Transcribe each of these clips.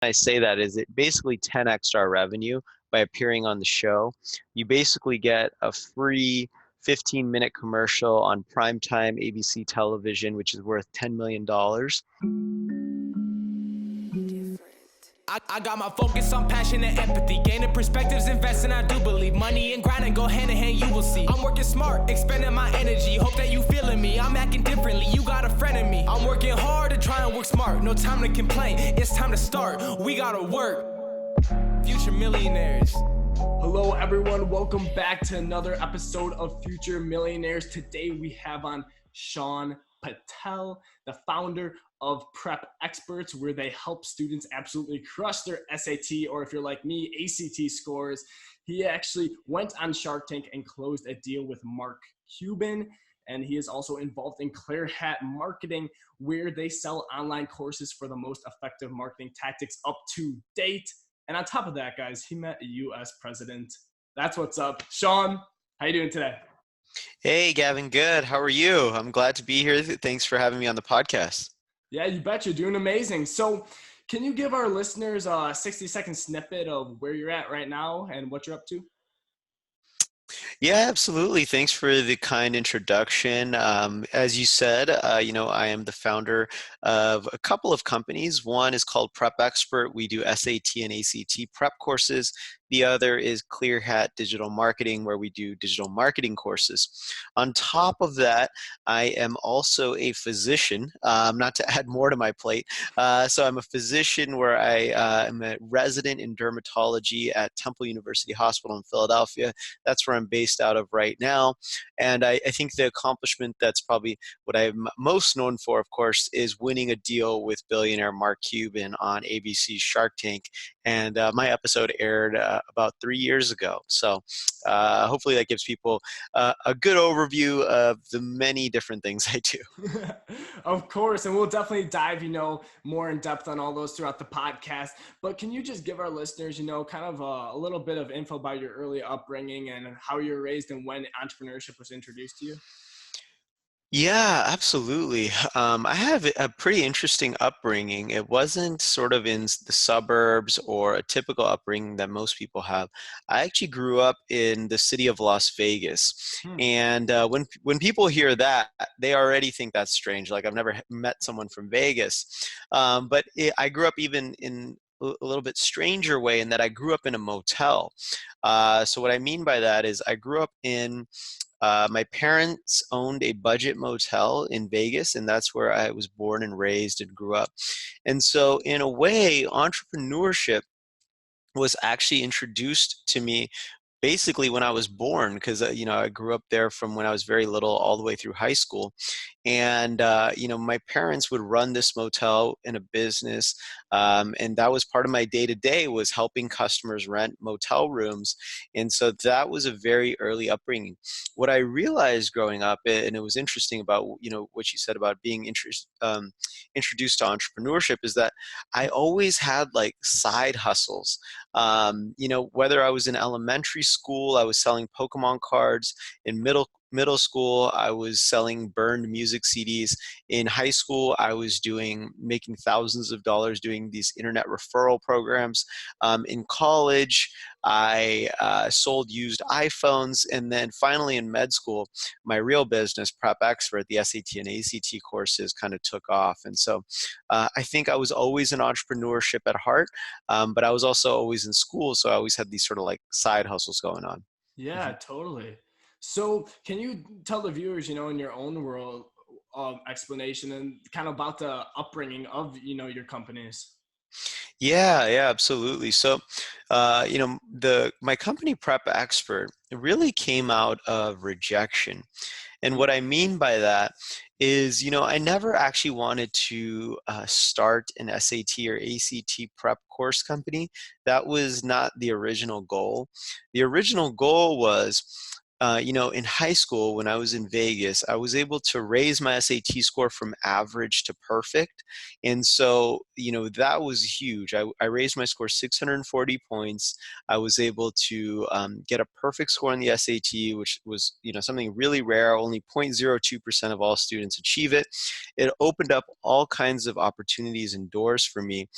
I say that is it basically 10x our revenue by appearing on the show. You basically get a free 15-minute commercial on primetime ABC television, which is worth $10 million. I got my focus on passion and empathy. Gaining perspectives, investing, I do believe. Money and grinding go hand in hand, you will see. I'm working smart, expending my energy. Hope that you feeling me, I'm acting differently. You got a friend in me. I'm working hard to try and work smart. No time to complain, it's time to start. We gotta work. Future millionaires. Hello everyone, welcome back to another episode of Future Millionaires. Today we have on Shaan Patel, the founder of Prep Experts, where they help students absolutely crush their SAT, or if you're like me, ACT scores. He actually went on Shark Tank and closed a deal with Mark Cuban, and he is also involved in ClearHat marketing, where they sell online courses for the most effective marketing tactics up to date. And on top of that, guys, he met a US president. That's what's up. Shaan, how you doing today? Hey, Gavin, good. How are you? I'm glad to be here. Thanks for having me on the podcast. Yeah, you bet. You're doing amazing. So can you give our listeners a 60-second snippet of where you're at right now and what you're up to? Yeah, absolutely. Thanks for the kind introduction. As you said, I am the founder of a couple of companies. One is called Prep Expert. We do SAT and ACT prep courses. The other is ClearHat Digital Marketing, where we do digital marketing courses. On top of that, I am also a physician, not to add more to my plate. So I'm a physician where I am a resident in dermatology at Temple University Hospital in Philadelphia. That's where I'm based out of right now. And I think the accomplishment that's probably what I'm most known for, of course, is winning a deal with billionaire Mark Cuban on ABC's Shark Tank. And my episode aired about 3 years ago. So hopefully that gives people a good overview of the many different things I do. Of course, and we'll definitely dive, more in depth on all those throughout the podcast. But can you just give our listeners, kind of a little bit of info about your early upbringing and how you were raised and when entrepreneurship was introduced to you? Yeah, absolutely. I have a pretty interesting upbringing. It wasn't sort of in the suburbs or a typical upbringing that most people have. I actually grew up in the city of Las Vegas, and when people hear that, they already think that's strange. Like I've never met someone from Vegas, I grew up even in a little bit stranger way in that I grew up in a motel. So what I mean by that is I grew up in my parents owned a budget motel in Vegas, and that's where I was born and raised and grew up. And so, in a way, entrepreneurship was actually introduced to me basically when I was born, because I grew up there from when I was very little all the way through high school. And my parents would run this motel in a business, and that was part of my day to day, was helping customers rent motel rooms. And so that was a very early upbringing. What I realized growing up, and it was interesting about what you said about being introduced to entrepreneurship, is that I always had like side hustles. Whether I was in elementary school, I was selling Pokemon cards. In middle school, I was selling burned music CDs. In high school, I was making thousands of dollars doing these internet referral programs. In college, I sold used iPhones. And then finally in med school, my real business, Prep Expert, the SAT and ACT courses kind of took off. And so I think I was always in entrepreneurship at heart, but I was also always in school. So I always had these sort of like side hustles going on. Yeah, totally. So can you tell the viewers, in your own world explanation and kind of about the upbringing of, your companies? Yeah, absolutely. So, my company Prep Expert, it really came out of rejection. And what I mean by that is, I never actually wanted to start an SAT or ACT prep course company. That was not the original goal. The original goal was, in high school, when I was in Vegas, I was able to raise my SAT score from average to perfect. And so, that was huge. I raised my score 640 points. I was able to get a perfect score on the SAT, which was, something really rare. Only 0.02% of all students achieve it. It opened up all kinds of opportunities and doors for me,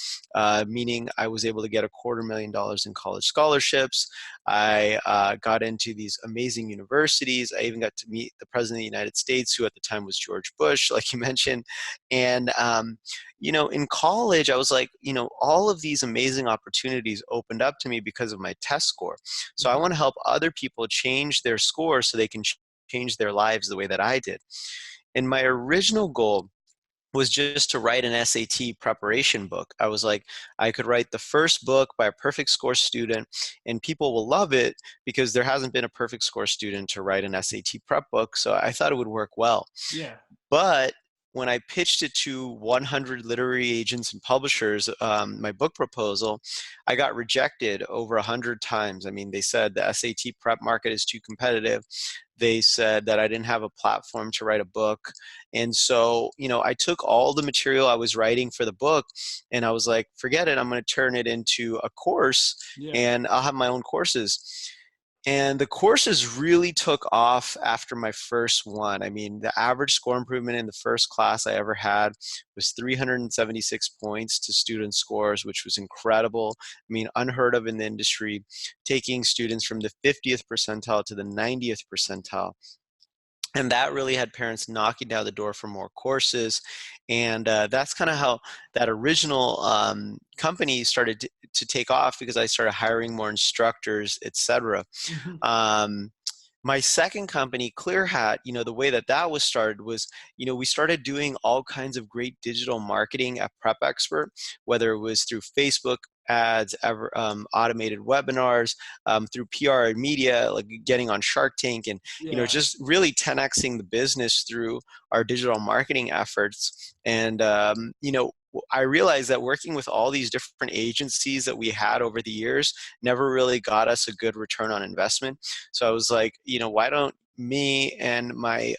meaning I was able to get $250,000 in college scholarships. I got into these amazing universities. I even got to meet the President of the United States, who at the time was George Bush, like you mentioned. And, in college, I was like, all of these amazing opportunities opened up to me because of my test score. So I Mhm. want to help other people change their score so they can change their lives the way that I did. And my original goal was just to write an SAT preparation book. I was like, I could write the first book by a perfect score student, and people will love it because there hasn't been a perfect score student to write an SAT prep book. So I thought it would work well. Yeah. But when I pitched it to 100 literary agents and publishers, my book proposal, I got rejected over 100 times. I mean, they said the SAT prep market is too competitive. They said that I didn't have a platform to write a book. And so, I took all the material I was writing for the book and I was like, forget it, I'm going to turn it into a course Yeah. and I'll have my own courses. And the courses really took off after my first one. I mean, the average score improvement in the first class I ever had was 376 points to student scores, which was incredible. I mean, unheard of in the industry, taking students from the 50th percentile to the 90th percentile. And that really had parents knocking down the door for more courses. And that's kind of how that original company started to take off, because I started hiring more instructors, etc. Mhm. Um, my second company, ClearHat, the way that that was started was, we started doing all kinds of great digital marketing at Prep Expert, whether it was through Facebook ads, automated webinars, through PR and media, like getting on Shark Tank, and Yeah. just really 10xing the business through our digital marketing efforts. And I realized that working with all these different agencies that we had over the years never really got us a good return on investment. So I was like, why don't me and my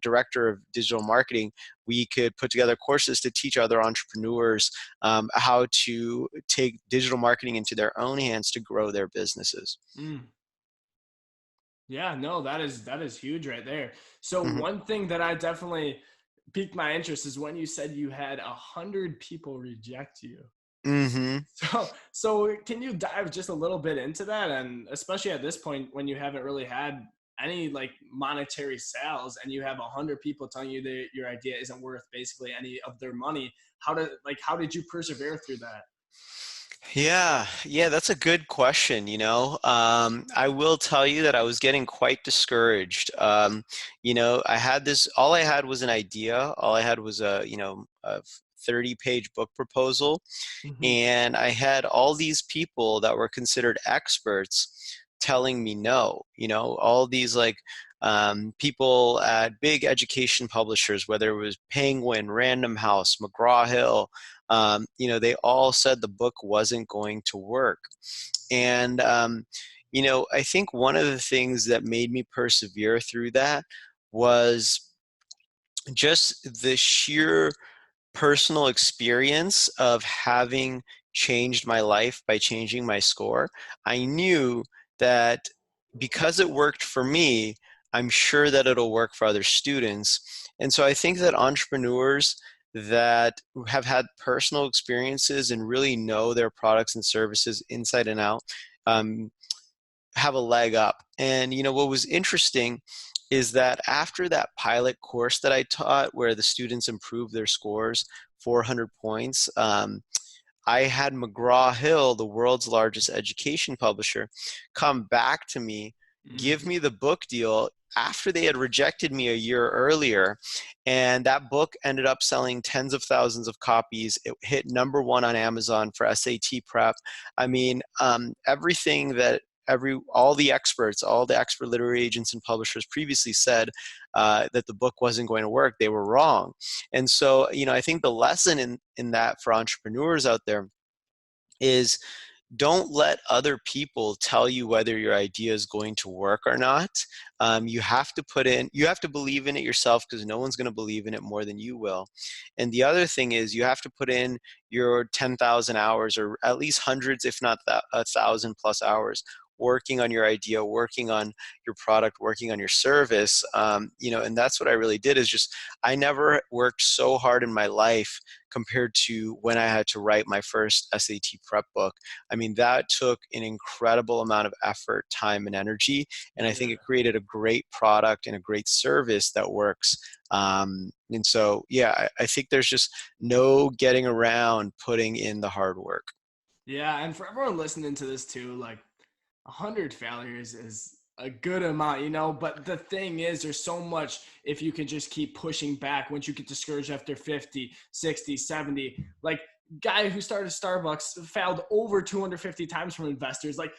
director of digital marketing, we could put together courses to teach other entrepreneurs how to take digital marketing into their own hands to grow their businesses. Mm. Yeah, no, that is huge right there. So Hmm. one thing that I definitely piqued my interest is when you said you had 100 people reject you. Hmm. So can you dive just a little bit into that, and especially at this point when you haven't really had any like monetary sales and you have 100 people telling you that your idea isn't worth basically any of their money? How did you persevere through that? Yeah, that's a good question. I will tell you that I was getting quite discouraged. I had all I had was an idea. All I had was a 30-page book proposal. Hmm. And I had all these people that were considered experts telling me no, all these like people at big education publishers, whether it was Penguin, Random House, McGraw-Hill, they all said the book wasn't going to work. And, I think one of the things that made me persevere through that was just the sheer personal experience of having changed my life by changing my score. I knew that because it worked for me, I'm sure that it'll work for other students. And so I think that entrepreneurs that have had personal experiences and really know their products and services inside and out um, have a leg up. And what was interesting is that after that pilot course that I taught, where the students improved their scores 400 points, I had McGraw Hill, the world's largest education publisher, come back to me, give Hmm. me the book deal after they had rejected me a year earlier. And that book ended up selling tens of thousands of copies. It hit #1 on Amazon for SAT prep. I mean, everything that all the experts, all the expert literary agents and publishers previously said that the book wasn't going to work, they were wrong. And so, I think the lesson in that for entrepreneurs out there is, don't let other people tell you whether your idea is going to work or not. You have to you have to believe in it yourself, because no one's going to believe in it more than you will. And the other thing is, you have to put in your 10,000 hours, or at least hundreds, if not 1,000 plus hours, working on your idea, working on your product, working on your service. And that's what I really did, is just, I never worked so hard in my life compared to when I had to write my first SAT prep book. I mean, that took an incredible amount of effort, time, and energy. And I think Yeah. it created a great product and a great service that works. And so, yeah, I think there's just no getting around putting in the hard work. Yeah, and for everyone listening to this too, like 100 failures is a good amount, but the thing is, there's so much if you can just keep pushing back. Once you get discouraged after 50, 60, 70, like guy who started Starbucks failed over 250 times from investors. Like,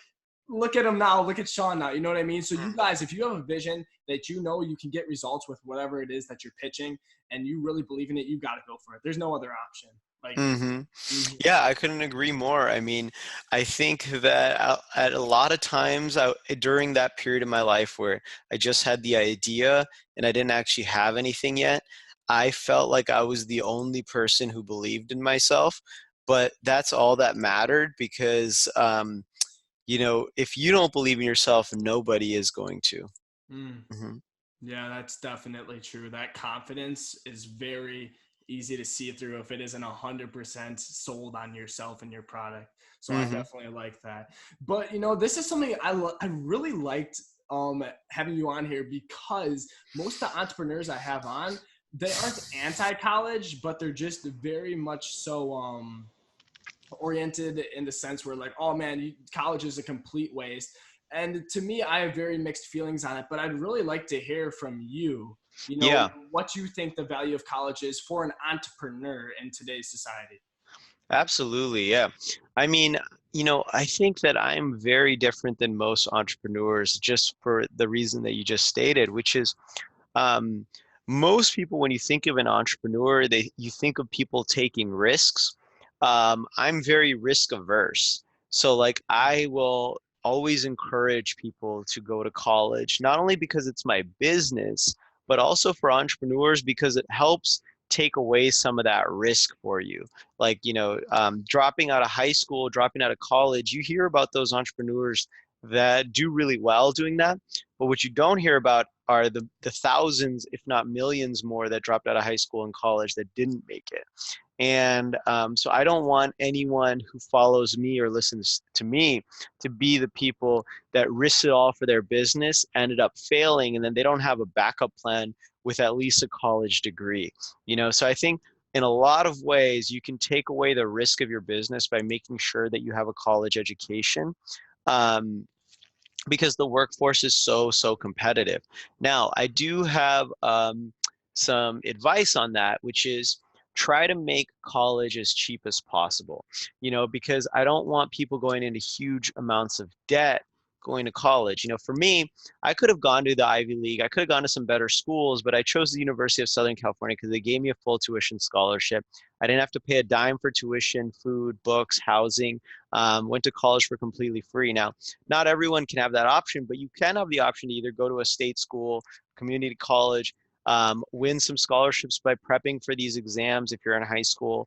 look at him now, look at Shaan now, you know what I mean? So you guys, if you have a vision that you can get results with whatever it is that you're pitching, and you really believe in it, you got to go for it. There's no other option. Like, hmm mhm. Yeah, I couldn't agree more. I mean, I think that at a lot of times during that period of my life where I just had the idea and I didn't actually have anything yet, I felt like I was the only person who believed in myself. But that's all that mattered, because, if you don't believe in yourself, nobody is going to. Mm. hmm Yeah, that's definitely true. That confidence is very easy to see through if it isn't 100% sold on yourself and your product. So I hmm definitely like that. But this is something I really liked having you on here, because most of the entrepreneurs I have on, they aren't anti-college, but they're just very much so oriented in the sense where, like, oh man, college is a complete waste. And to me, I have very mixed feelings on it, but I'd really like to hear from you, Yeah. what you think the value of college is for an entrepreneur in today's society. Absolutely, yeah. I mean, I think that I'm very different than most entrepreneurs, just for the reason that you just stated, which is, um, most people, when you think of an entrepreneur, you think of people taking risks. I'm very risk averse. So, like, I will always encourage people to go to college, not only because it's my business, but also for entrepreneurs, because it helps take away some of that risk for you. Like, dropping out of high school, dropping out of college, you hear about those entrepreneurs that do really well doing that. But what you don't hear about are the thousands, if not millions more, that dropped out of high school and college that didn't make it. And so I don't want anyone who follows me or listens to me to be the people that risk it all for their business, ended up failing, and then they don't have a backup plan with at least a college degree. So I think in a lot of ways, you can take away the risk of your business by making sure that you have a college education. Um, because the workforce is so competitive. Now, I do have some advice on that, which is try to make college as cheap as possible. Because I don't want people going into huge amounts of debt going to college. For me, I could have gone to the Ivy League, I could have gone to some better schools, but I chose the University of Southern California because they gave me a full tuition scholarship. I didn't have to pay a dime for tuition, food, books, housing. Went to college for completely free. Now, not everyone can have that option, but you can have the option to either go to a state school, community college, win some scholarships by prepping for these exams if you're in high school,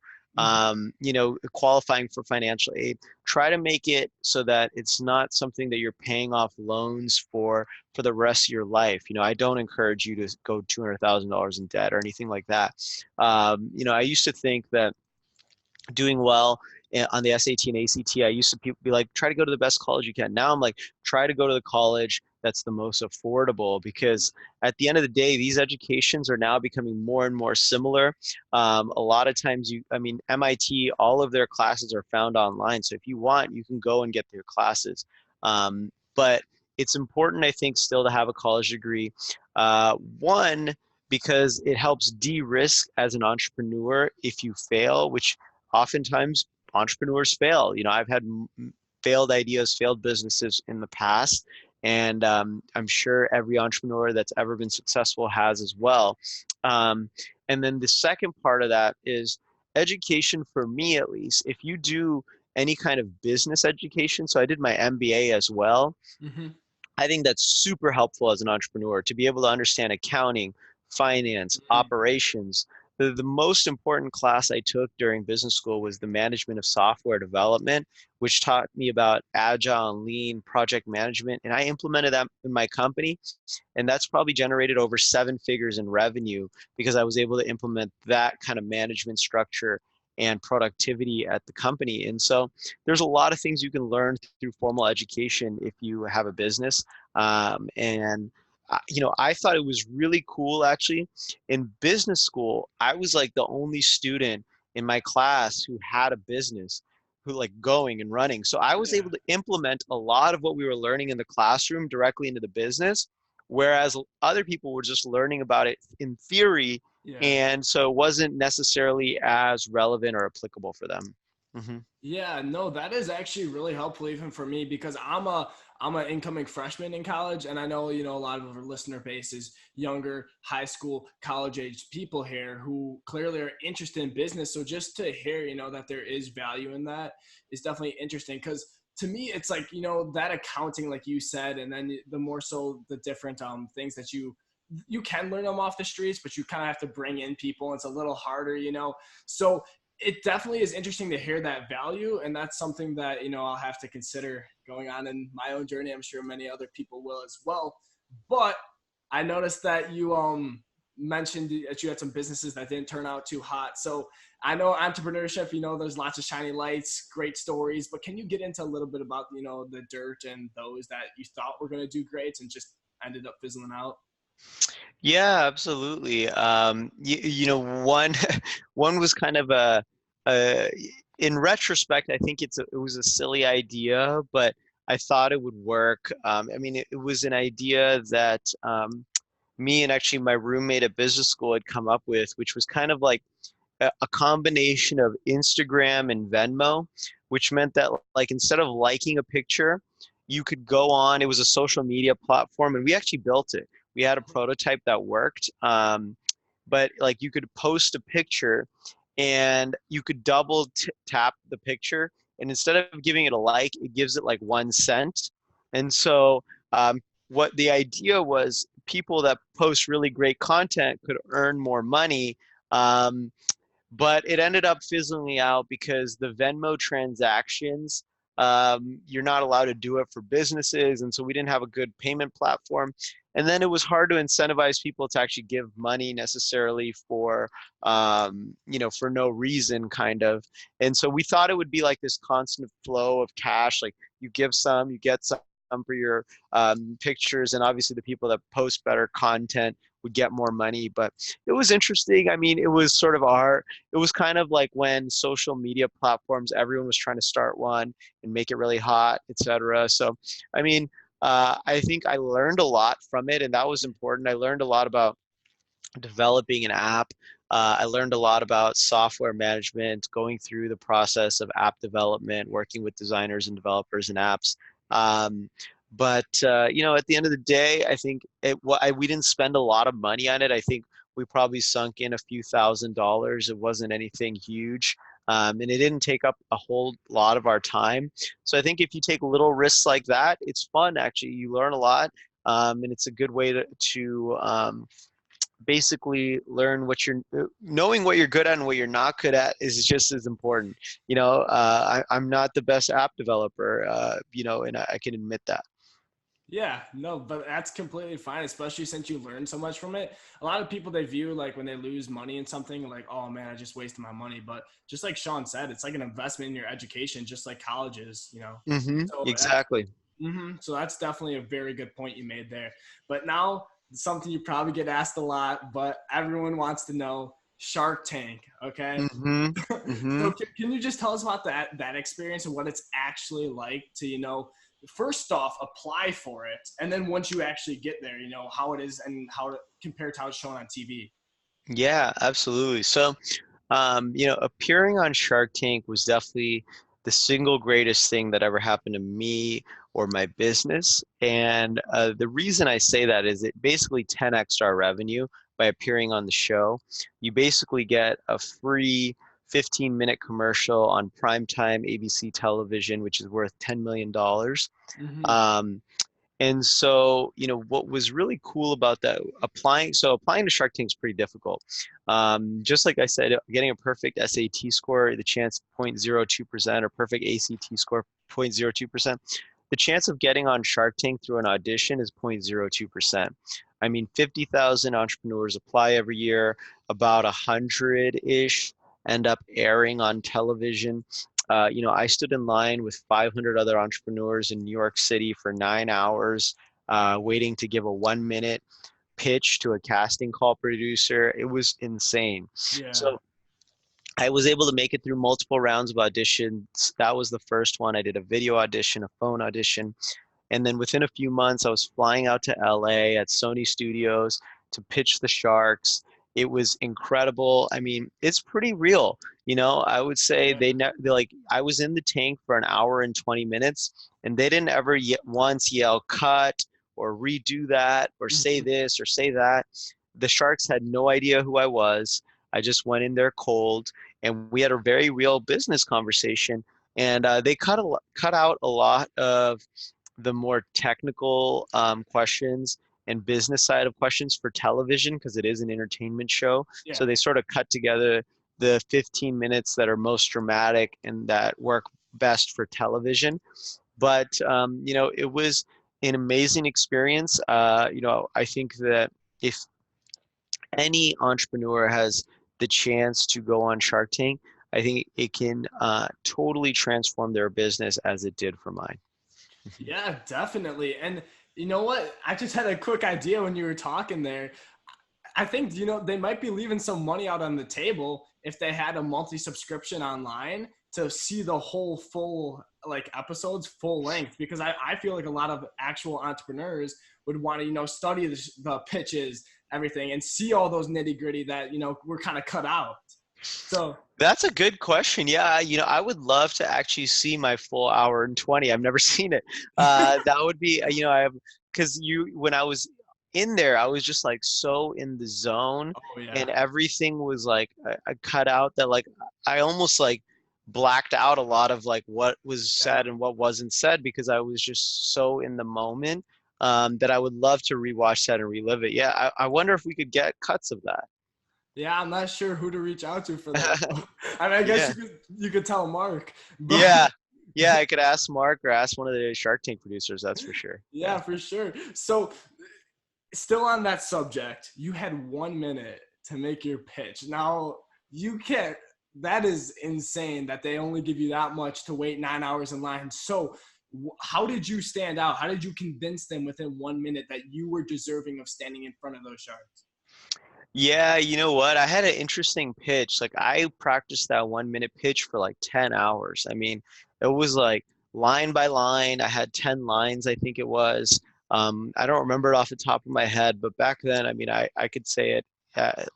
qualifying for financial aid. Try to make it so that it's not something that you're paying off loans for the rest of your life. I don't encourage you to go $200,000 in debt or anything like that. I used to think that doing well on the SAT and ACT, I used to be like, try to go to the best college you can. Now I'm like, try to go to the college that's the most affordable, because at the end of the day, these educations are now becoming more and more similar. A lot of times MIT, all of their classes are found online. So if you want, you can go and get their classes. But it's important, I think, still to have a college degree. One, because it helps de-risk as an entrepreneur if you fail, which oftentimes entrepreneurs fail. I've had failed ideas, failed businesses in the past, and I'm sure every entrepreneur that's ever been successful has as well. And then the second part of that is education, for me at least. If you do any kind of business education. So I did my MBA as well. Hmm. I think that's super helpful as an entrepreneur to be able to understand accounting, finance, operations. The most important class I took during business school was the management of software development, which taught me about agile and lean project management. And I implemented that in my company. And that's probably generated over 7 figures in revenue because I was able to implement that kind of management structure and productivity at the company. And so there's a lot of things you can learn through formal education if you have a business. And I thought it was really cool actually. In business school, I was like the only student in my class who had a business, who like going and running. So I was Yeah. able to implement a lot of what we were learning in the classroom directly into the business, whereas other people were just learning about it in theory, Yeah. and so it wasn't necessarily as relevant or applicable for them. Hmm. Yeah, no, that is actually really helpful even for me because I'm an incoming freshman in college, and I know a lot of our listener base is younger, high school, college age people here who clearly are interested in business. So just to hear that there is value in that is definitely interesting because to me it's like that accounting like you said, and then the more so the different things that you can learn them off the streets, but you kind of have to bring in people. It's a little harder. So it definitely is interesting to hear that value, and that's something that I'll have to consider going on in my own journey. I'm sure many other people will as well. But I noticed that you mentioned that you had some businesses that didn't turn out too hot. So I know entrepreneurship, there's lots of shiny lights, great stories, but can you get into a little bit about the dirt and those that you thought were going to do great and just ended up fizzling out? Yeah, absolutely. One one was kind of a in retrospect, I think it was a silly idea, but I thought it would work. I mean, it was an idea that me and actually my roommate at business school had come up with, which was kind of like a combination of Instagram and Venmo, which meant that like instead of liking a picture, you could go on. It was a social media platform, and we actually built it. We had a prototype that worked, but like you could post a picture, and you could double tap the picture, and instead of giving it a like, it gives it like 1 cent. And so what the idea was, people that post really great content could earn more money. Um, but it ended up fizzling out because the Venmo transactions, you're not allowed to do it for businesses. And so we didn't have a good payment platform. And then it was hard to incentivize people to actually give money necessarily for no reason, kind of. And so we thought it would be like this constant flow of cash, like you give some, you get some for your pictures, and obviously the people that post better content would get more money. But it was interesting. I mean, it was kind of like when social media platforms, everyone was trying to start one and make it really hot, etc. So, I mean, I think I learned a lot from it, and that was important. I learned a lot about developing an app. I learned a lot about software management, going through the process of app development, working with designers and developers and apps. Um, but at the end of the day, I think we didn't spend a lot of money on it. I think we probably sunk in a few $1,000s. It wasn't anything huge. And it didn't take up a whole lot of our time. So I think if you take little risks like that, it's fun actually. You learn a lot, and it's a good way to basically learn knowing what you're good at and what you're not good at is just as important. I'm not the best app developer, and I can admit that. Yeah, no, but that's completely fine, especially since you learn so much from it. A lot of people, they view like when they lose money in something like, oh man, I just wasted my money. But just like Shaan said, it's like an investment in your education, just like colleges. So that's Exactly. so that's definitely a very good point you made there. But now something you probably get asked a lot, but everyone wants to know Shark Tank. Okay. hmm hmm So can you just tell us about that experience and what it's actually like to first off apply for it, and then once you actually get there, how it is and how to compare to how it's shown on TV. Yeah, absolutely. So, appearing on Shark Tank was definitely the single greatest thing that ever happened to me or my business. And the reason I say that is it basically 10x our revenue by appearing on the show. You basically get a free 15-minute commercial on primetime ABC television, which is worth $10 million. Hmm. Um, and so, what was really cool about that, applying to Shark Tank is pretty difficult. Just like I said, getting a perfect SAT score, the chance 0.02%, or perfect ACT score 0.02%, the chance of getting on Shark Tank through an audition is 0.02%. I mean, 50,000 entrepreneurs apply every year, about 100-ish end up airing on television. I stood in line with 500 other entrepreneurs in New York City for 9 hours, waiting to give a 1 minute pitch to a casting call producer. It was insane. Yeah. So I was able to make it through multiple rounds of auditions. That was the first one. I did a video audition, a phone audition. And then within a few months, I was flying out to LA at Sony Studios to pitch the Sharks. It was incredible. I mean, it's pretty real. I would say Yeah. they like I was in the tank for an hour and 20 minutes, and they didn't ever once yell cut or redo that or say Mhm. this or say that. The Sharks had no idea who I was. I just went in there cold, and we had a very real business conversation. And they cut out a lot of the more technical questions and business side of questions for television, because it is an entertainment show. So Yeah. they sort of cut together the 15 minutes that are most dramatic and that work best for television. But it was an amazing experience. I think that if any entrepreneur has the chance to go on Shark Tank, I think it can totally transform their business as it did for mine. Yeah, definitely. And you know what? I just had a quick idea when you were talking there. I think, they might be leaving some money out on the table if they had a monthly subscription online to see the whole full like episodes full length, because I feel like a lot of actual entrepreneurs would want to, study the pitches, everything, and see all those nitty gritty that, were kind of cut out. So, That's a good question. Yeah, I would love to actually see my full hour and 20. I've never seen it. That would be, I have, because when I was in there, I was just like so in the zone, oh and yeah. everything was like I cut out that like I almost like blacked out a lot of like what was Yeah. said and what wasn't said because I was just so in the moment, that I would love to rewatch that and relive it. Yeah, I wonder if we could get cuts of that. Yeah, I'm not sure who to reach out to for that. I mean, I guess Yeah. you could tell Mark, but Yeah. Yeah, I could ask Mark or ask one of the Shark Tank producers, that's for sure. yeah, Yeah. for sure. So, still on that subject, you had 1 minute to make your pitch. Now, you can't, that is insane that they only give you that much to wait 9 hours in line. So, how did you stand out? How did you convince them within 1 minute that you were deserving of standing in front of those sharks? Yeah, you know what? I had an interesting pitch. Like I practiced that 1 minute pitch for like 10 hours. I mean, it was like line by line. I had 10 lines, I think it was. I don't remember it off the top of my head, but back then, I mean, I could say it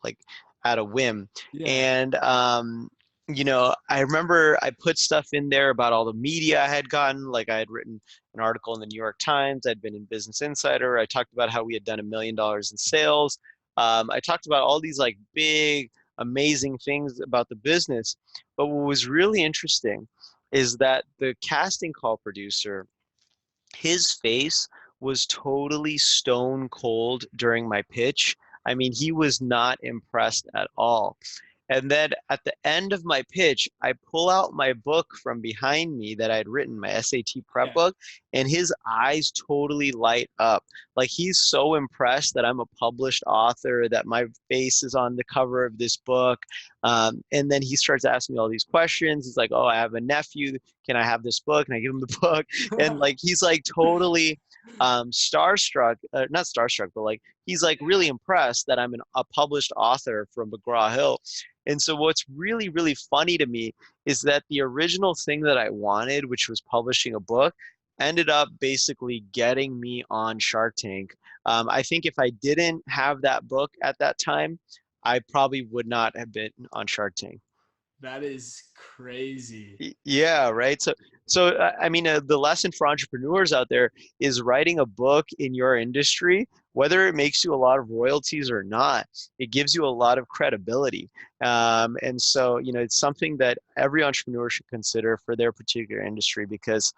like at a whim. Yeah, And I remember I put stuff in there about all the media I had gotten. Like I had written an article in the New York Times. I'd been in Business Insider. I talked about how we had done $1 million in sales. I talked about all these like big, amazing things about the business. But what was really interesting is that the casting call producer, his face was totally stone cold during my pitch. I mean, he was not impressed at all. And then at the end of my pitch, I pull out my book from behind me that I'd written, my SAT prep yeah. book, and his eyes totally light up. Like he's so impressed that I'm a published author, that my face is on the cover of this book. And then he starts asking me all these questions. He's like, "Oh, I have a nephew. Can I have this book?" And I give him the book. And like he's like totally starstruck, not starstruck, but like he's like really impressed that I'm a published author from McGraw-Hill. And so what's really, really funny to me is that the original thing that I wanted, which was publishing a book, ended up basically getting me on Shark Tank. I think if I didn't have that book at that time, I probably would not have been on Shark Tank. That is crazy. Yeah, right. I mean, the lesson for entrepreneurs out there is writing a book in your industry whether it makes you a lot of royalties or not, it gives you a lot of credibility. And so, it's something that every entrepreneur should consider for their particular industry, because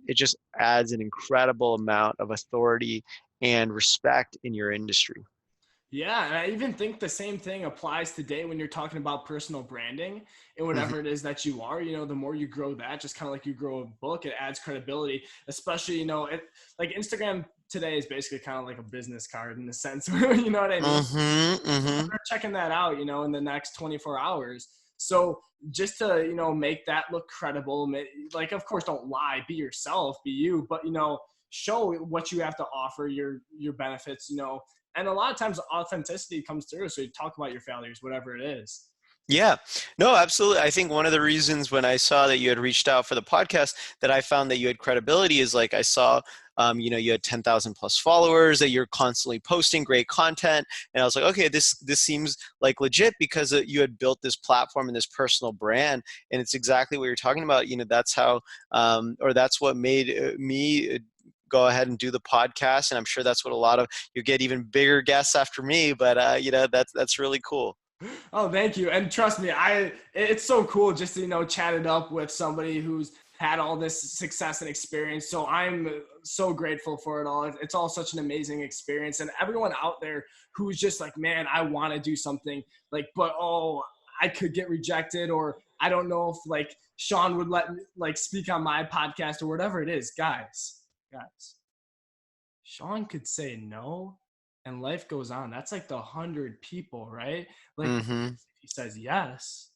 it just adds an incredible amount of authority and respect in your industry. Yeah, and I even think the same thing applies today when you're talking about personal branding and Mhm. whatever it is that you are. The more you grow that, just kind of like you grow a book, it adds credibility. Especially, like Instagram today is basically kind of like a business card in the sense, you know what I mean? Mhm. Mhm. Start checking that out, in the next 24 hours. So just to, make that look credible, like, of course, don't lie, be yourself, be you, but, show what you have to offer, your benefits, and a lot of times authenticity comes through. So you talk about your failures, whatever it is. Yeah, no, absolutely. I think one of the reasons when I saw that you had reached out for the podcast that I found that you had credibility is like I saw, you had 10,000 plus followers, that you're constantly posting great content. And I was like, okay, this seems like legit, because you had built this platform and this personal brand. And it's exactly what you're talking about. That's how, or that's what made me go ahead and do the podcast. And I'm sure that's what a lot of, you get even bigger guests after me, but that's really cool. Oh, thank you. And trust me, it's so cool just to, chat it up with somebody who's had all this success and experience. So I'm so grateful for it all. It's all such an amazing experience. And everyone out there who's just like, man, I want to do something like, but I could get rejected, or I don't know if like Shaan would let me like speak on my podcast or whatever it is. Guys, Shaan could say no and life goes on. That's like the 100 people, right? Like, Hmm. if he says yes,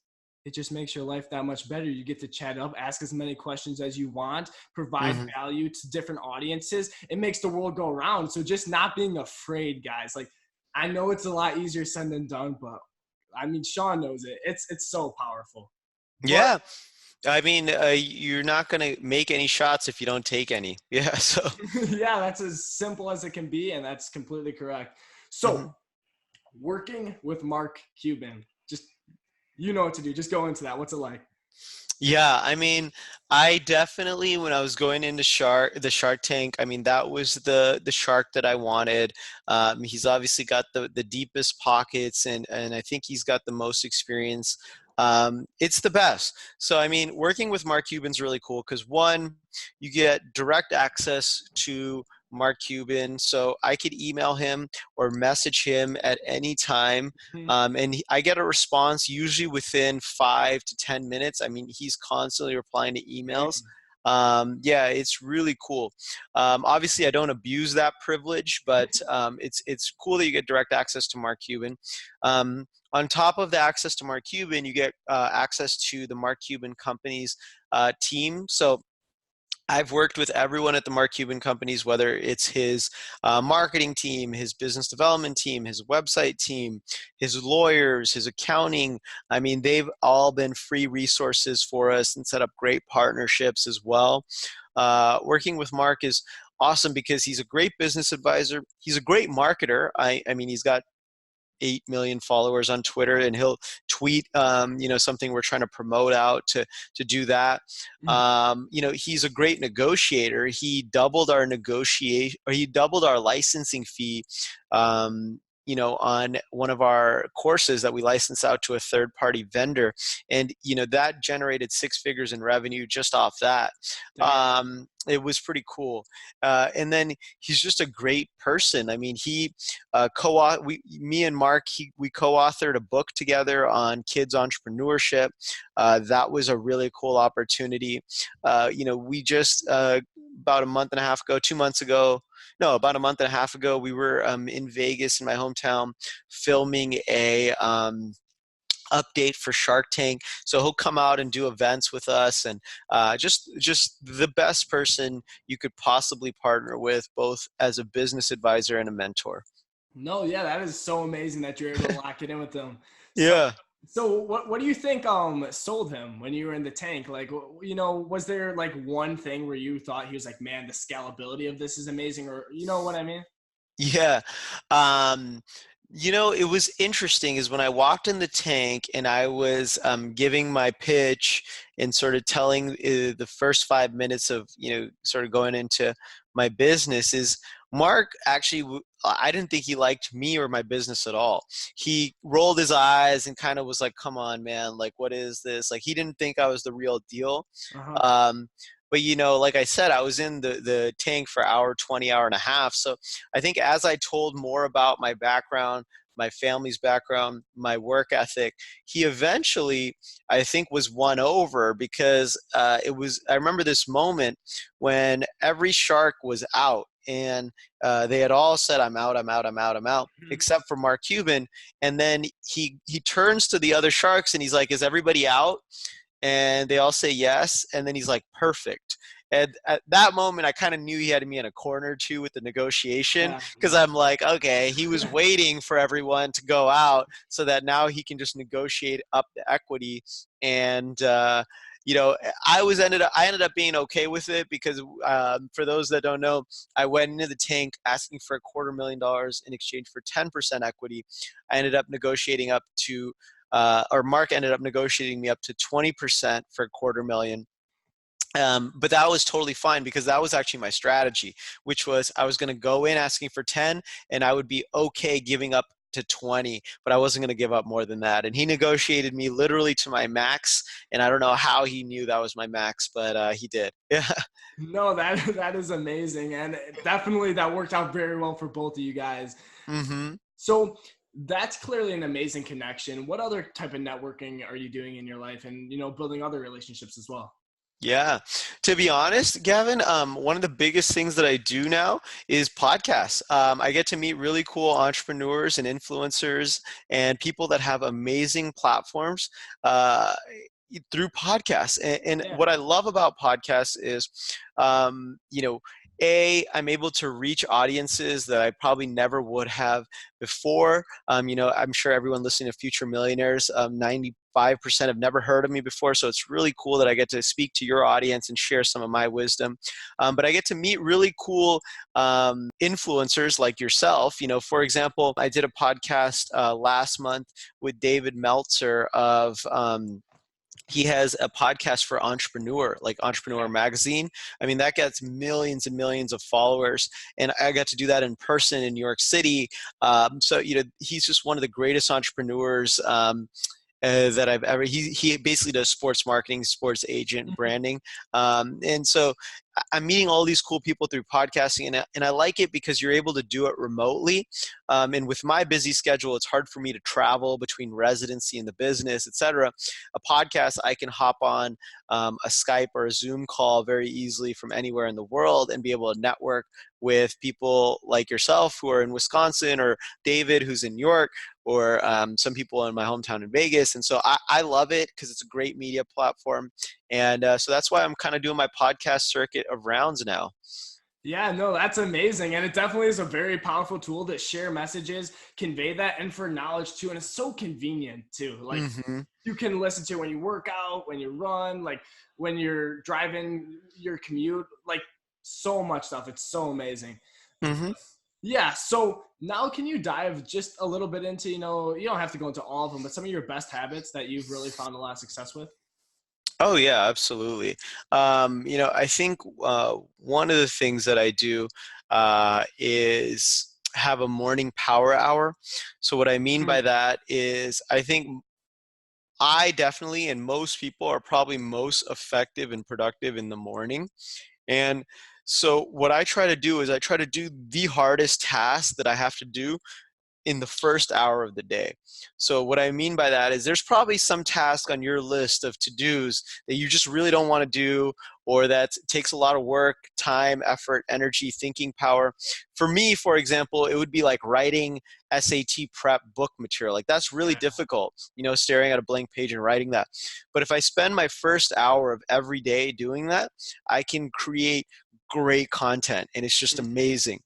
it just makes your life that much better. You get to chat up, ask as many questions as you want, provide Hmm. value to different audiences. It makes the world go around. So just not being afraid, guys. Like, I know it's a lot easier said than done, but I mean, Shaan knows it. It's so powerful. But Yeah. I mean, you're not going to make any shots if you don't take any. Yeah. So, yeah, that's as simple as it can be, and that's completely correct. So, mhm. working with Mark Cuban, just you know what to do. Just go into that. What's it like? Yeah. I mean, I definitely, when I was going into the Shark Tank, I mean, that was the shark that I wanted. He's obviously got the deepest pockets, and I think he's got the most experience. It's the best. So, I mean, working with Mark Cuban's really cool because, one, you get direct access to Mark Cuban. So I could email him or message him at any time. And I get a response usually within 5 to 10 minutes. I mean, he's constantly replying to emails. Amazing. Yeah, it's really cool. Obviously, I don't abuse that privilege, but it's cool that you get direct access to Mark Cuban. On top of the access to Mark Cuban, you get access to the Mark Cuban company's team. So I've worked with everyone at the Mark Cuban companies, whether it's his marketing team, his business development team, his website team, his lawyers, his accounting. I mean, they've all been free resources for us and set up great partnerships as well. Working with Mark is awesome because he's a great business advisor. He's a great marketer. I mean, he's got 8 million followers on Twitter, and he'll tweet, something we're trying to promote out to do that. He's a great negotiator. He doubled our licensing fee, on one of our courses that we license out to a third party vendor. And, that generated 6 figures in revenue just off that. Dang. It was pretty cool. And then he's just a great person. I mean, me and Mark, we co-authored a book together on kids entrepreneurship. That was a really cool opportunity. We just about a month and a half ago, 2 months ago, no, about a month and a half ago, we were in Vegas in my hometown filming a update for Shark Tank. So he'll come out and do events with us, and just the best person you could possibly partner with, both as a business advisor and a mentor. No, yeah, that is so amazing that you're able to lock it in with them. So, Yeah. so what do you think sold him when you were in the tank? Like, was there like one thing where you thought he was like, man, the scalability of this is amazing, or you know what I mean? Yeah. Um, it was interesting is when I walked in the tank and I was giving my pitch and sort of telling the first 5 minutes of, sort of going into my business is Mark actually, I didn't think he liked me or my business at all. He rolled his eyes and kind of was like, come on, man, like, what is this? Like, he didn't think I was the real deal. Uh-huh. Um, but, like I said, I was in the tank for hour 20, hour and a half. So I think as I told more about my background, my family's background, my work ethic, he eventually, I think, was won over because I remember this moment when every shark was out and they had all said, I'm out, I'm out, I'm out, I'm out, Mhm. except for Mark Cuban. And then he turns to the other sharks and he's like, is everybody out? And they all say yes. And then he's like, perfect. And at that moment, I kind of knew he had me in a corner too with the negotiation Yeah. because I'm like, okay, he was waiting for everyone to go out so that now he can just negotiate up the equity. And, I ended up being okay with it because for those that don't know, I went into the tank asking for $250,000 in exchange for 10% equity. I ended up negotiating up to or Mark ended up negotiating me up to 20% for $250,000. But that was totally fine because that was actually my strategy, which was I was going to go in asking for 10 and I would be okay giving up to 20, but I wasn't going to give up more than that. And he negotiated me literally to my max. And I don't know how he knew that was my max, but he did. Yeah. No, that is amazing, and definitely that worked out very well for both of you guys. hmm So that's clearly an amazing connection. What other type of networking are you doing in your life, and building other relationships as well? Yeah. To be honest, Gavin, one of the biggest things that I do now is podcasts. I get to meet really cool entrepreneurs and influencers and people that have amazing platforms through podcasts. And Yeah. what I love about podcasts is, um, you know, I'm able to reach audiences that I probably never would have before. I'm sure everyone listening to Future Millionaires, 95% have never heard of me before. So it's really cool that I get to speak to your audience and share some of my wisdom. But I get to meet really cool influencers like yourself. For example, I did a podcast last month with David Meltzer of he has a podcast for Entrepreneur, like Entrepreneur Magazine. I mean, that gets millions and millions of followers, and I got to do that in person in New York City. So he's just one of the greatest entrepreneurs that I've ever. He basically does sports marketing, sports agent Mhm. branding, and so I'm meeting all these cool people through podcasting, and I like it because you're able to do it remotely. And with my busy schedule, it's hard for me to travel between residency and the business, etc. A podcast, I can hop on a Skype or a Zoom call very easily from anywhere in the world and be able to network with people like yourself who are in Wisconsin, or David who's in New York, or some people in my hometown in Vegas. And so I love it because it's a great media platform. And so that's why I'm kind of doing my podcast circuit of rounds now. Yeah, no, that's amazing. And it definitely is a very powerful tool to share messages, convey that, and for knowledge too. And it's so convenient too. Like hmm you can listen to it when you work out, when you run, like when you're driving your commute, like so much stuff. It's so amazing. hmm Yeah. So now can you dive just a little bit into, you don't have to go into all of them, but some of your best habits that you've really found a lot of success with? Oh yeah, absolutely. I think one of the things that I do is have a morning power hour. So what I mean Mhm. by that is I think I definitely and most people are probably most effective and productive in the morning. And so what I try to do is I try to do the hardest task that I have to do in the first hour of the day. So what I mean by that is there's probably some task on your list of to-dos that you just really don't want to do, or that takes a lot of work, time, effort, energy, thinking power. For me, for example, it would be like writing SAT prep book material. Like that's really difficult, staring at a blank page and writing that. But if I spend my first hour of every day doing that, I can create great content and it's just amazing.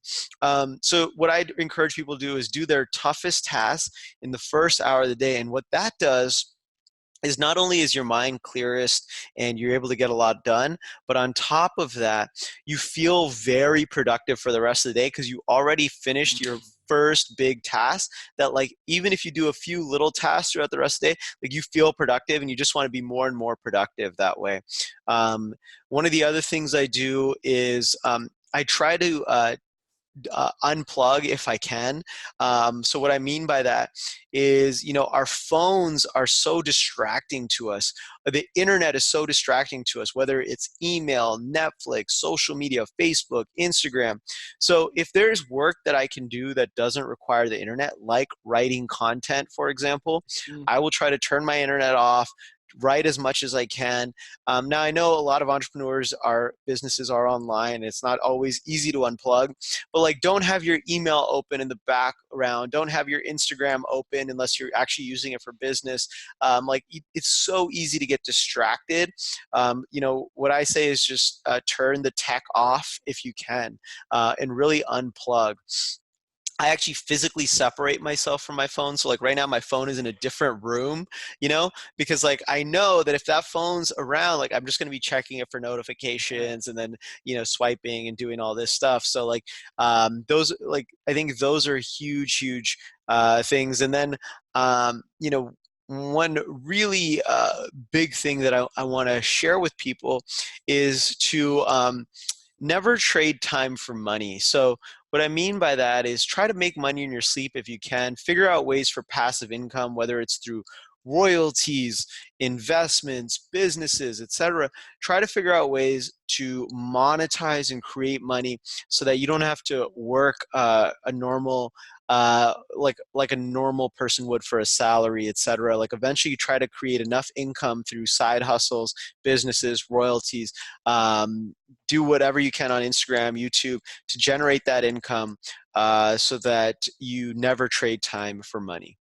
So what I encourage people to do is do their toughest tasks in the first hour of the day. And what that does is not only is your mind clearest and you're able to get a lot done, but on top of that, you feel very productive for the rest of the day because you already finished your first big task. That, like, even if you do a few little tasks throughout the rest of the day, like, you feel productive and you just want to be more and more productive that way. One of the other things I do is I try to unplug if I can. So what I mean by that is, our phones are so distracting to us. The internet is so distracting to us, whether it's email, Netflix, social media, Facebook, Instagram. So if there's work that I can do that doesn't require the internet, like writing content, for example, Mm. I will try to turn my internet off, write as much as I can. Now, I know a lot of entrepreneurs, our businesses are online. It's not always easy to unplug, but like, don't have your email open in the background. Don't have your Instagram open unless you're actually using it for business. It's so easy to get distracted. What I say is just turn the tech off if you can, and really unplug. I actually physically separate myself from my phone. So like right now my phone is in a different room, because like I know that if that phone's around, like I'm just going to be checking it for notifications and then, swiping and doing all this stuff. So like those, like, I think those are huge, huge things. And then, one really big thing that I want to share with people is to never trade time for money. So what I mean by that is try to make money in your sleep if you can. Figure out ways for passive income, whether it's through royalties, investments, businesses, etc. Try to figure out ways to monetize and create money so that you don't have to work a normal like a normal person would for a salary, etc. Like eventually you try to create enough income through side hustles, businesses, royalties, do whatever you can on Instagram, YouTube to generate that income so that you never trade time for money.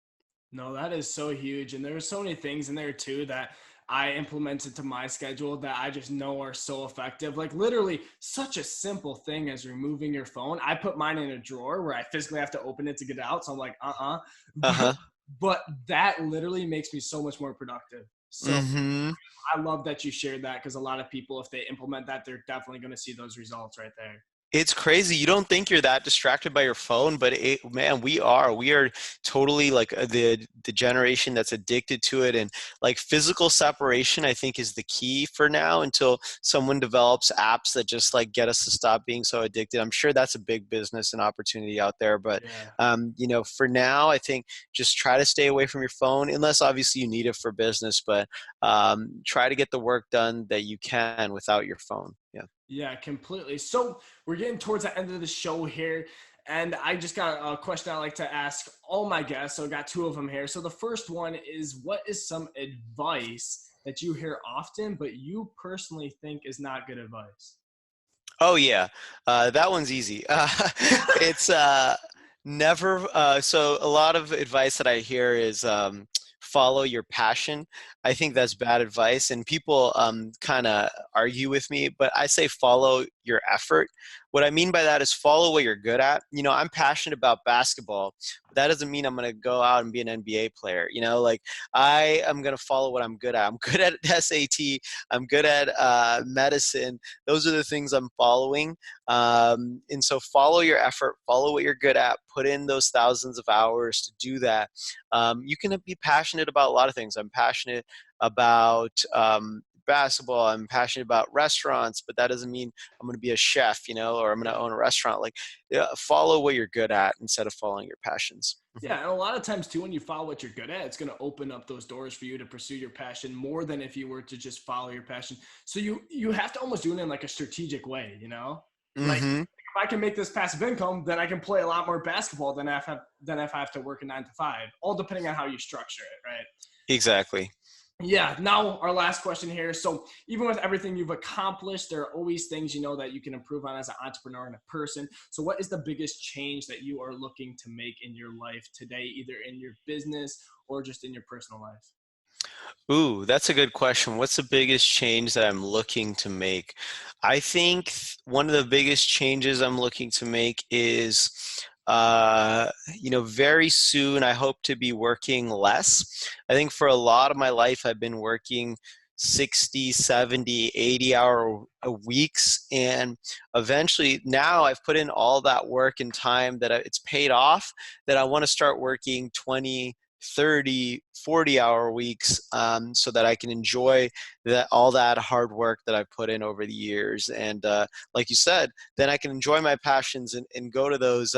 No, that is so huge. And there are so many things in there too that I implemented to my schedule that I just know are so effective. Like literally such a simple thing as removing your phone. I put mine in a drawer where I physically have to open it to get out. So I'm like, Uh-huh. but that literally makes me so much more productive. So Mm-hmm. I love that you shared that because a lot of people, if they implement that, they're definitely going to see those results right there. It's crazy. You don't think you're that distracted by your phone, but man, we are. We are totally like the generation that's addicted to it, and like physical separation, I think, is the key for now until someone develops apps that just like get us to stop being so addicted. I'm sure that's a big business and opportunity out there, but Yeah. for now, I think just try to stay away from your phone, unless obviously you need it for business. But try to get the work done that you can without your phone. Yeah. Yeah, completely. So we're getting towards the end of the show here. And I just got a question I like to ask all my guests. So I got two of them here. So the first one is, what is some advice that you hear often, but you personally think is not good advice? Oh yeah, that one's easy. It's never. So a lot of advice that I hear is follow your passion. I think that's bad advice, and people kind of argue with me. But I say follow your effort. What I mean by that is follow what you're good at. I'm passionate about basketball, but that doesn't mean I'm going to go out and be an NBA player. Like I am going to follow what I'm good at. I'm good at SAT. I'm good at medicine. Those are the things I'm following. And so follow your effort, follow what you're good at, put in those thousands of hours to do that. You can be passionate about a lot of things. I'm passionate about basketball. I'm passionate about restaurants, but that doesn't mean I'm going to be a chef, or I'm going to own a restaurant. Like, follow what you're good at instead of following your passions. Yeah, and a lot of times too, when you follow what you're good at, it's going to open up those doors for you to pursue your passion more than if you were to just follow your passion. So you have to almost do it in like a strategic way, Like Mm-hmm. if I can make this passive income, then I can play a lot more basketball than if I have to work a 9 to 5. All depending on how you structure it, right? Exactly. Yeah. Now our last question here. So even with everything you've accomplished, there are always things that you can improve on as an entrepreneur and a person. So what is the biggest change that you are looking to make in your life today, either in your business or just in your personal life? Ooh, that's a good question. What's the biggest change that I'm looking to make? I think one of the biggest changes I'm looking to make is, very soon I hope to be working less. I think for a lot of my life, I've been working 60, 70, 80-hour weeks. And eventually now I've put in all that work and time that it's paid off, that I want to start working 20, 30, 40-hour weeks, so that I can enjoy all that hard work that I put in over the years. And like you said, then I can enjoy my passions and go to those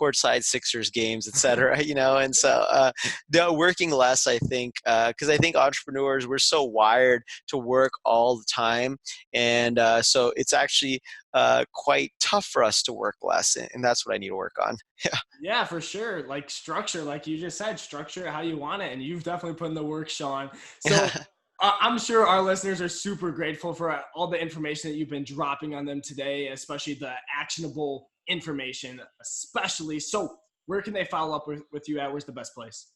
courtside Sixers games, et cetera, and so working less, I think, because I think entrepreneurs, we're so wired to work all the time. And so it's actually quite tough for us to work less. And that's what I need to work on. Yeah. Yeah, for sure. Like structure, like you just said, structure it how you want it. And you've definitely put in the work, Shaan. So I'm sure our listeners are super grateful for all the information that you've been dropping on them today, especially the actionable information, especially. So where can they follow up with you at? Where's the best place?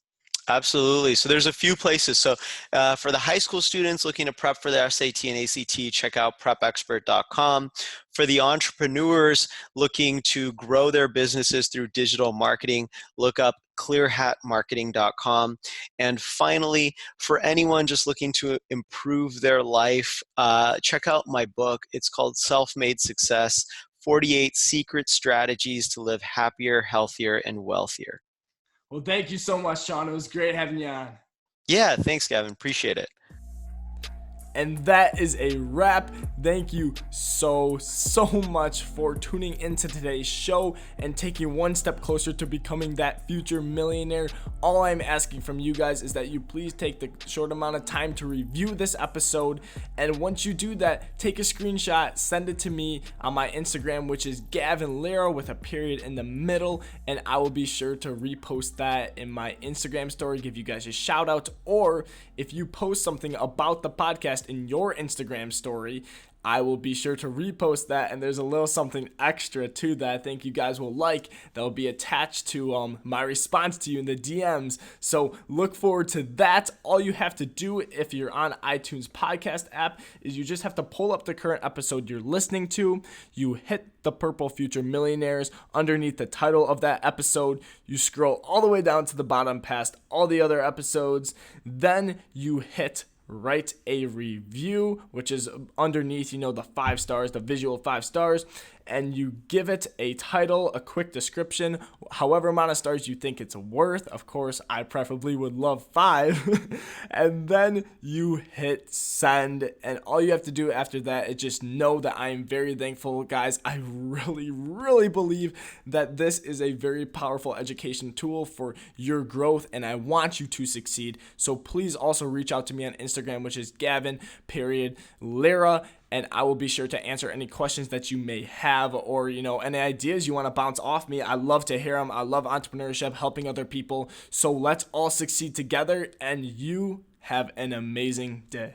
Absolutely. So there's a few places. So for the high school students looking to prep for their SAT and ACT, check out prepexpert.com. For the entrepreneurs looking to grow their businesses through digital marketing, look up clearhatmarketing.com. And finally, for anyone just looking to improve their life, check out my book. It's called Self-Made Success: 48 Secret Strategies to Live Happier, Healthier, and Wealthier. Well, thank you so much, Shaan. It was great having you on. Yeah, thanks, Gavin. Appreciate it. And that is a wrap. Thank you so much for tuning into today's show and taking one step closer to becoming that future millionaire. All I'm asking from you guys is that you please take the short amount of time to review this episode. And once you do that, take a screenshot, send it to me on my Instagram, which is Gavin Lera with a period in the middle. And I will be sure to repost that in my Instagram story, give you guys a shout out. Or if you post something about the podcast in your Instagram story, I will be sure to repost that, and there's a little something extra to that I think you guys will like that will be attached to my response to you in the DMs. So look forward to that. All you have to do if you're on iTunes podcast app is you just have to pull up the current episode you're listening to. You hit the purple Future Millionaires underneath the title of that episode. You scroll all the way down to the bottom past all the other episodes. Then you hit write a review, which is underneath, the 5 stars, the visual 5 stars, and you give it a title, a quick description, however amount of stars you think it's worth. Of course, I preferably would love 5. And then you hit send, and all you have to do after that is just know that I am very thankful. Guys, I really believe that this is a very powerful education tool for your growth, and I want you to succeed. So please also reach out to me on Instagram, which is Gavin.Lera, and I will be sure to answer any questions that you may have, or, any ideas you want to bounce off me. I love to hear them. I love entrepreneurship, helping other people. So let's all succeed together, and you have an amazing day.